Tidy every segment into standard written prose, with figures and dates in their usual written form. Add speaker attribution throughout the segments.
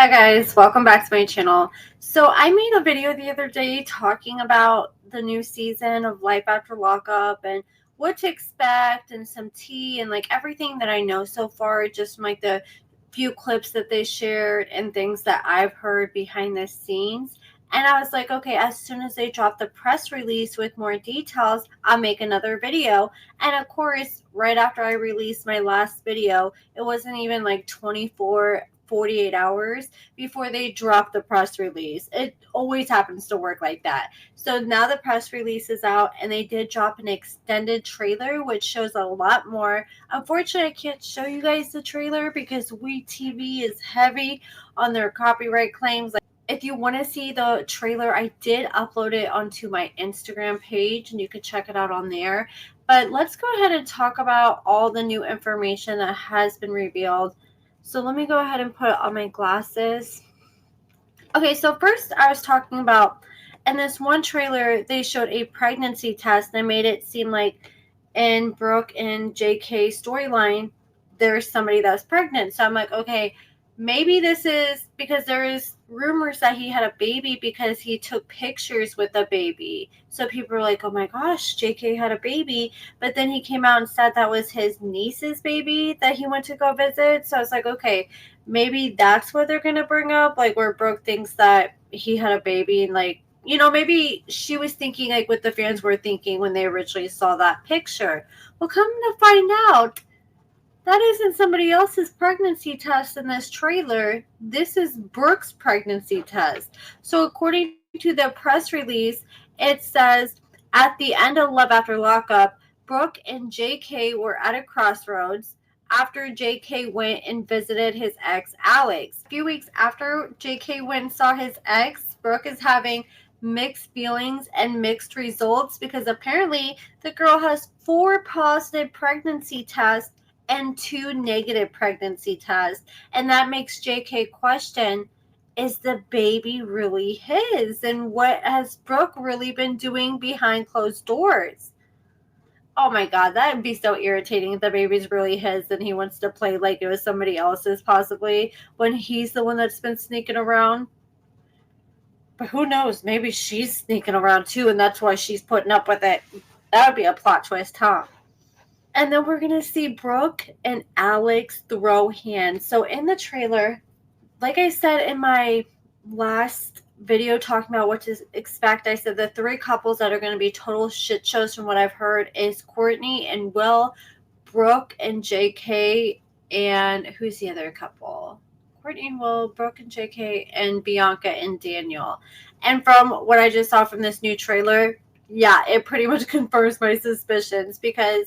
Speaker 1: Hi guys, welcome back to my channel. So I made a video the other day talking about the new season of Life After Lockup and what to expect and some tea and like everything that I know so far, just from like the few clips that they shared and things that I've heard behind the scenes. And I was like, okay, as soon as they drop the press release with more details, I'll make another video. And of course, right after I released my last video, it wasn't even like 48 hours before they drop the press release. It always happens to work like that. So now the press release is out and they did drop an extended trailer which shows a lot more. Unfortunately, I can't show you guys the trailer because WeTV is heavy on their copyright claims. If you want to see the trailer, I did upload it onto my Instagram page and you can check it out on there. But let's go ahead and talk about all the new information that has been revealed. So let me go ahead and put on my glasses. Okay, so first I was talking about, in this one trailer, they showed a pregnancy test. They made it seem like in Brooke and JK storyline, there's somebody that's pregnant. So I'm like, okay, maybe this is because there is rumors that he had a baby because he took pictures with the baby. So people were like, oh my gosh, JK had a baby. But then he came out and said that was his niece's baby that he went to go visit. So I was like, okay, maybe that's what they're going to bring up. Like where Brooke thinks that he had a baby and like, you know, maybe she was thinking like what the fans were thinking when they originally saw that picture. Well, come to find out, that isn't somebody else's pregnancy test in this trailer. This is Brooke's pregnancy test. So according to the press release, it says, at the end of Love After Lockup, Brooke and JK were at a crossroads after JK went and visited his ex, Alex. A few weeks after JK went and saw his ex, Brooke is having mixed feelings and mixed results because apparently the girl has 4 positive pregnancy tests and 2 negative pregnancy tests. And that makes JK question, is the baby really his? And what has Brooke really been doing behind closed doors? Oh my God, that would be so irritating if the baby's really his and he wants to play like it was somebody else's possibly when he's the one that's been sneaking around. But who knows? Maybe she's sneaking around too and that's why she's putting up with it. That would be a plot twist, huh? And then we're going to see Brooke and Alex throw hands. So in the trailer, like I said in my last video talking about what to expect, I said the 3 couples that are going to be total shit shows from what I've heard is Courtney and Will, Brooke and JK, and who's the other couple? Courtney and Will, Brooke and JK, and Bianca and Daniel. And from what I just saw from this new trailer, yeah, it pretty much confirms my suspicions because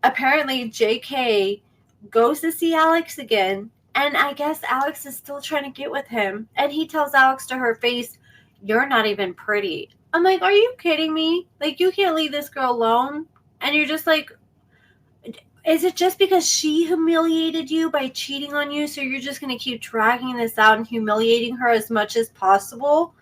Speaker 1: apparently JK goes to see Alex again, and I guess Alex is still trying to get with him, and he tells Alex to her face, you're not even pretty. I'm like, are you kidding me? Like, you can't leave this girl alone? And you're just like, is it just because she humiliated you by cheating on you, so you're just going to keep dragging this out and humiliating her as much as possible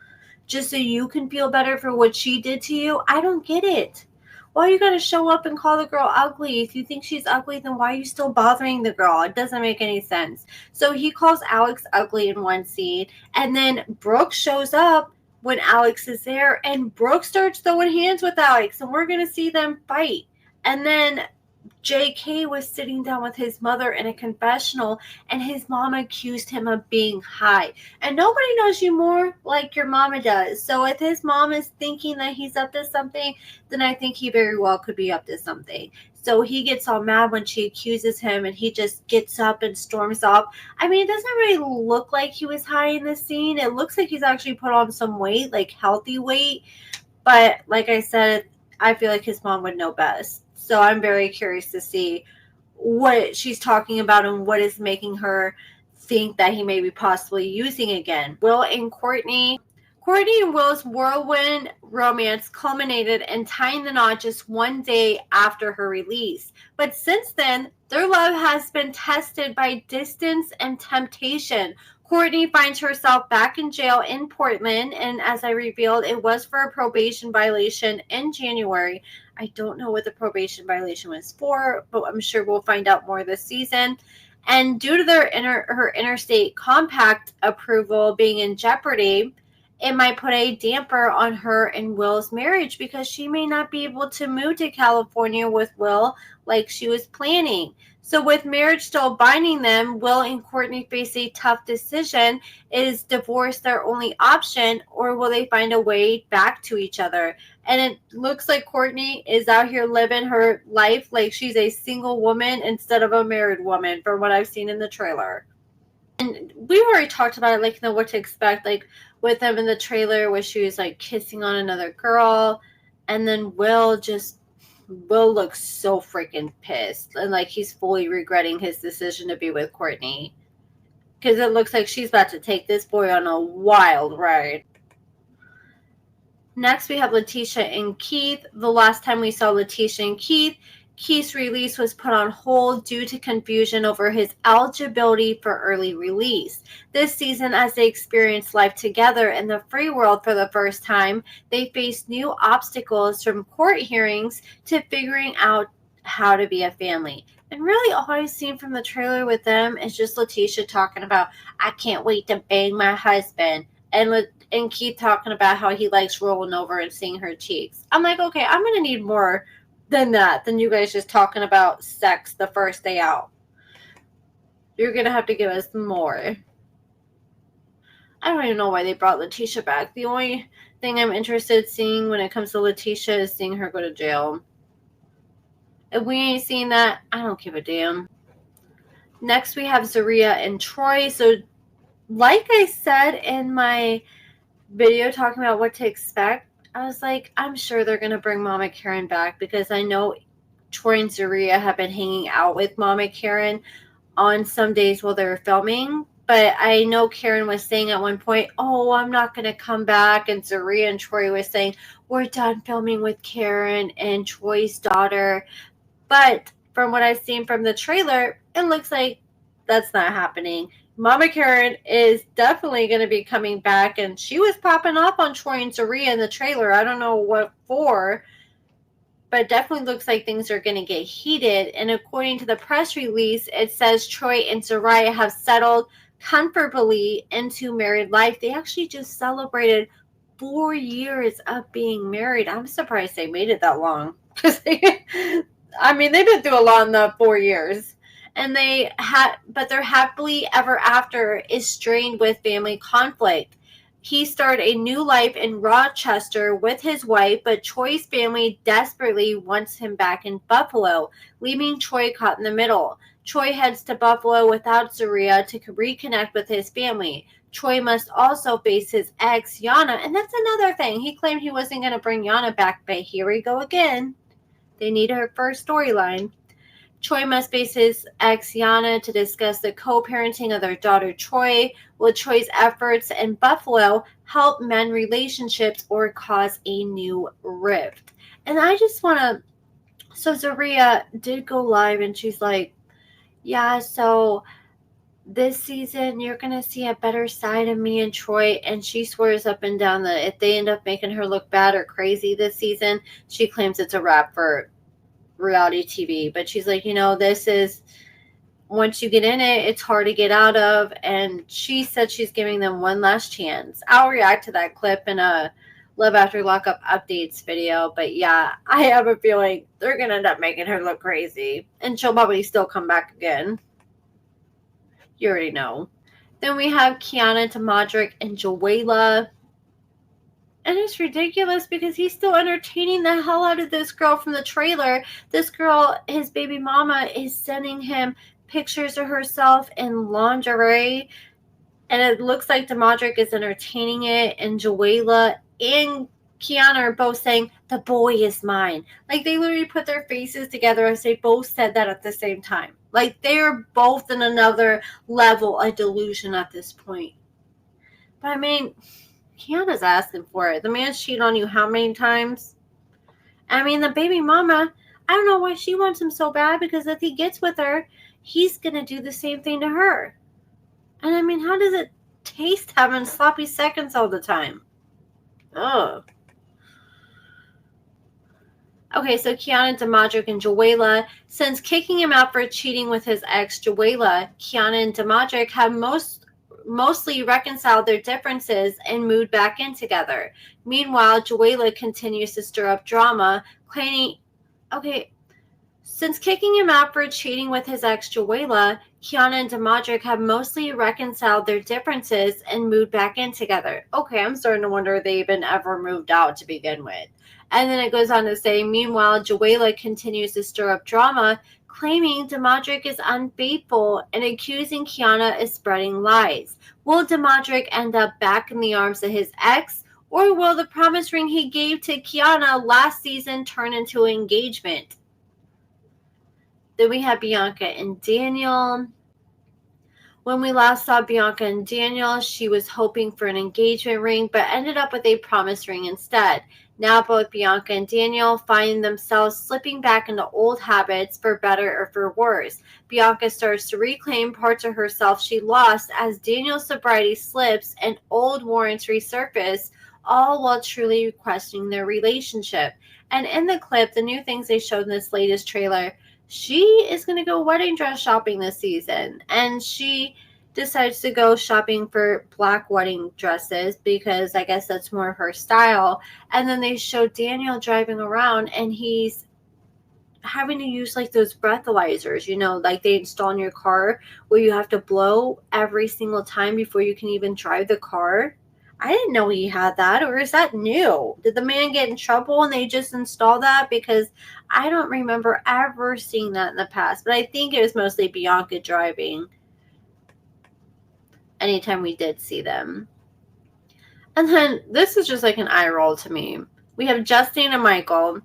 Speaker 1: just so you can feel better for what she did to you? I don't get it. Why you gotta show up and call the girl ugly? If you think she's ugly, then why are you still bothering the girl? It doesn't make any sense. So he calls Alex ugly in one scene, and then Brooke shows up when Alex is there, and Brooke starts throwing hands with Alex, and we're gonna see them fight. And then JK was sitting down with his mother in a confessional, and his mom accused him of being high. And nobody knows you more like your mama does. So if his mom is thinking that he's up to something, then I think he very well could be up to something. So he gets all mad when she accuses him, and he just gets up and storms off. I mean, it doesn't really look like he was high in this scene. It looks like he's actually put on some weight, like healthy weight. But like I said, I feel like his mom would know best. So I'm very curious to see what she's talking about and what is making her think that he may be possibly using again. Will and Courtney and Will's whirlwind romance culminated in tying the knot just one day after her release. But since then, their love has been tested by distance and temptation. Courtney finds herself back in jail in Portland, and as I revealed, it was for a probation violation in January. I don't know what the probation violation was for, but I'm sure we'll find out more this season. And due to her interstate compact approval being in jeopardy, it might put a damper on her and Will's marriage because she may not be able to move to California with Will like she was planning. So with marriage still binding them, Will and Courtney face a tough decision. Is divorce their only option, or will they find a way back to each other? And it looks like Courtney is out here living her life like she's a single woman instead of a married woman, from what I've seen in the trailer. And we've already talked about it, like, what to expect, like, with them in the trailer where she was, like, kissing on another girl. And then Will looks so freaking pissed. And, like, he's fully regretting his decision to be with Courtney. Because it looks like she's about to take this boy on a wild ride. Next, we have Letitia and Keith. The last time we saw Letitia and Keith's release was put on hold due to confusion over his eligibility for early release. This season, as they experienced life together in the free world for the first time, they faced new obstacles from court hearings to figuring out how to be a family. And really, all I've seen from the trailer with them is just Letitia talking about, I can't wait to bang my husband. And Keith talking about how he likes rolling over and seeing her cheeks. I'm like, okay, I'm going to need more than you guys just talking about sex the first day out. You're going to have to give us more. I don't even know why they brought Letitia back. The only thing I'm interested in seeing when it comes to Letitia is seeing her go to jail. If we ain't seen that, I don't give a damn. Next, we have Zaria and Troy. So, like I said in my video talking about what to expect, I was like, I'm sure they're going to bring Mama Karen back because I know Troy and Zaria have been hanging out with Mama Karen on some days while they were filming. But I know Karen was saying at one point, oh, I'm not going to come back. And Zaria and Troy was saying, we're done filming with Karen and Troy's daughter. But from what I've seen from the trailer, it looks like that's not happening. Mama Karen is definitely going to be coming back, and she was popping up on Troy and Zaria in the trailer. I don't know what for, but it definitely looks like things are going to get heated. And according to the press release, it says Troy and Zaria have settled comfortably into married life. They actually just celebrated 4 years of being married. I'm surprised they made it that long. Because they've been through a lot in the 4 years. And but their happily ever after is strained with family conflict. He started a new life in Rochester with his wife, but Troy's family desperately wants him back in Buffalo, leaving Troy caught in the middle. Troy heads to Buffalo without Zaria to reconnect with his family. Troy must also face his ex, Yana, and that's another thing. He claimed he wasn't going to bring Yana back, but here we go again. They need her first storyline. Troy must face his ex, Yana, to discuss the co-parenting of their daughter, Troy. Will Troy's efforts in Buffalo help mend relationships or cause a new rift? And I just want to... So Zaria did go live, and she's like, yeah, so this season you're going to see a better side of me and Troy. And she swears up and down that if they end up making her look bad or crazy this season, she claims it's a wrap for reality TV. But she's like, this is, once you get in it, it's hard to get out of. And she said she's giving them one last chance. I'll react to that clip in a Love After Lockup updates video. But yeah, I have a feeling they're going to end up making her look crazy. And she'll probably still come back again. You already know. Then we have Kiana, Tamadrick, and Joella. And it's ridiculous because he's still entertaining the hell out of this girl from the trailer. This girl, his baby mama, is sending him pictures of herself in lingerie. And it looks like Tamadrick is entertaining it. And Joella and Kiana are both saying, the boy is mine. Like, they literally put their faces together as they both said that at the same time. Like, they are both in another level of delusion at this point. But Kiana's asking for it. The man's cheated on you how many times? The baby mama, I don't know why she wants him so bad, because if he gets with her, he's going to do the same thing to her. And how does it taste having sloppy seconds all the time? Ugh. Okay, so Kiana, Demadric, and Joella. Since kicking him out for cheating with his ex, Joella, Kiana and Demadric have mostly reconciled their differences and moved back in together. Meanwhile, Joella continues to stir up drama, claiming, okay, since kicking him out for cheating with his ex, Joella, Kiana and Demadric have mostly reconciled their differences and moved back in together. Okay, I'm starting to wonder if they even ever moved out to begin with. And then it goes on to say, meanwhile, Joella continues to stir up drama, claiming Demadric is unfaithful and accusing Kiana of spreading lies. Will Demadric end up back in the arms of his ex, or will the promise ring he gave to Kiana last season turn into an engagement? Then we have Bianca and Daniel. When we last saw Bianca and Daniel, she was hoping for an engagement ring, but ended up with a promise ring instead. Now both Bianca and Daniel find themselves slipping back into old habits, for better or for worse. Bianca starts to reclaim parts of herself she lost as Daniel's sobriety slips and old warrants resurface, all while truly questioning their relationship. And in the clip, the new things they showed in this latest trailer, she is going to go wedding dress shopping this season, and she decides to go shopping for black wedding dresses because I guess that's more her style. And then they show Daniel driving around, and he's having to use like those breathalyzers, like they install in your car where you have to blow every single time before you can even drive the car. I didn't know he had that, or is that new? Did the man get in trouble and they just installed that? Because I don't remember ever seeing that in the past, but I think it was mostly Bianca driving anytime we did see them. And then this is just like an eye roll to me. We have Justine and Michael.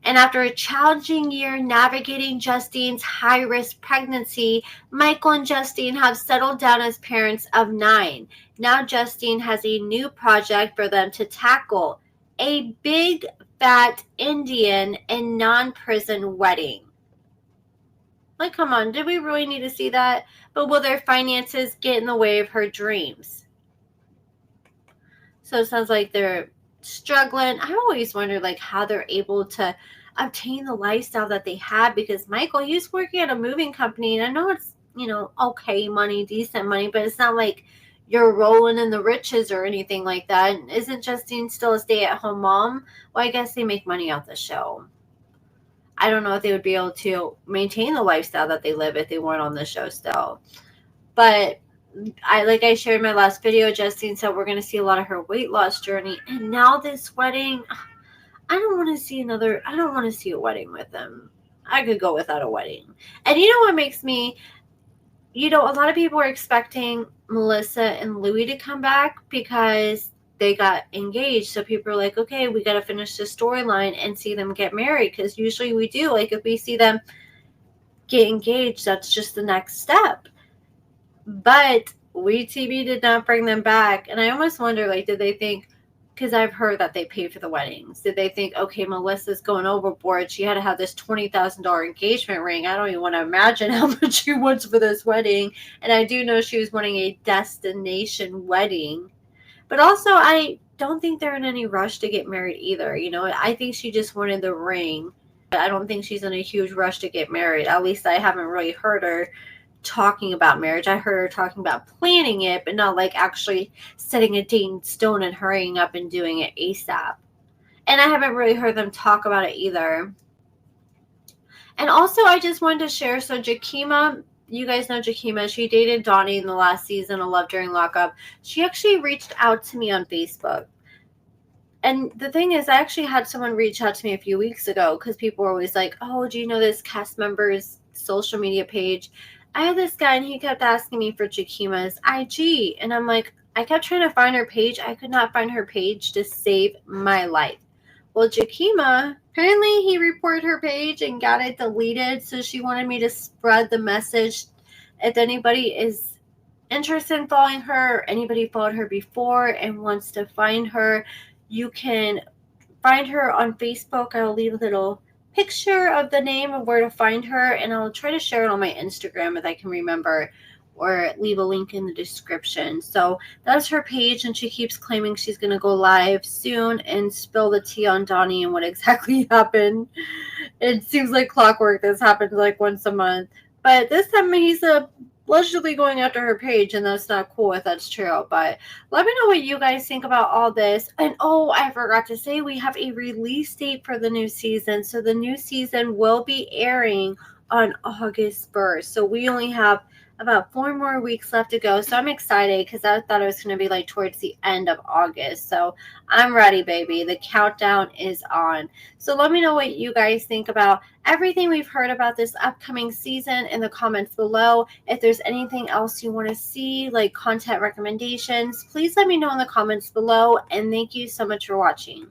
Speaker 1: And after a challenging year navigating Justine's high-risk pregnancy, Michael and Justine have settled down as parents of 9. Now Justine has a new project for them to tackle, a big, fat Indian and non-prison wedding. Like, come on, did we really need to see that? But will their finances get in the way of her dreams? So it sounds like they're struggling. I always wonder like how they're able to obtain the lifestyle that they have, because Michael, he's working at a moving company, and I know it's, okay money, decent money, but it's not like you're rolling in the riches or anything like that. Isn't Justine still a stay-at-home mom? Well, I guess they make money off the show. I don't know if they would be able to maintain the lifestyle that they live if they weren't on the show still. But like I shared in my last video, Justine said we're going to see a lot of her weight loss journey. And now this wedding, I don't want to see a wedding with them. I could go without a wedding. And you know what makes me, a lot of people are expecting Melissa and Louis to come back because they got engaged. So people are like, okay, we got to finish the storyline and see them get married. Because usually we do. Like if we see them get engaged, that's just the next step. But WeTV did not bring them back. And I almost wonder, like, did they think, because I've heard that they paid for the weddings, did they think, okay, Melissa's going overboard. She had to have this $20,000 engagement ring. I don't even want to imagine how much she wants for this wedding. And I do know she was wanting a destination wedding. But also, I don't think they're in any rush to get married either. I think she just wanted the ring. I don't think she's in a huge rush to get married. At least I haven't really heard her talking about marriage. I heard her talking about planning it, but not like actually setting a date in stone and hurrying up and doing it ASAP. And I haven't really heard them talk about it either. And also, I just wanted to share, so Jakima, you guys know Jakima, she dated Donnie in the last season of Love During Lockup. She actually reached out to me on Facebook. And the thing is, I actually had someone reach out to me a few weeks ago because people were always like, oh, do you know this cast member's social media page? I had this guy, and he kept asking me for Jakima's IG. And I'm like, I kept trying to find her page. I could not find her page to save my life. Well, Jakima, apparently he reported her page and got it deleted. So she wanted me to spread the message. If anybody is interested in following her, or anybody followed her before and wants to find her, you can find her on Facebook. I'll leave a little picture of the name of where to find her, and I'll try to share it on my Instagram if I can remember. or leave a link in the description. So that's her page, and she keeps claiming she's going to go live soon and spill the tea on Donnie and what exactly happened. It seems like clockwork. This happens like once a month. But this time he's allegedly going after her page, and that's not cool if that's true. But let me know what you guys think about all this. And oh, I forgot to say, we have a release date for the new season. So the new season will be airing on August 1st. So we only have about 4 more weeks left to go. So I'm excited because I thought it was going to be like towards the end of August. So I'm ready, baby. The countdown is on. So let me know what you guys think about everything we've heard about this upcoming season in the comments below. If there's anything else you want to see, like content recommendations, please let me know in the comments below. And thank you so much for watching.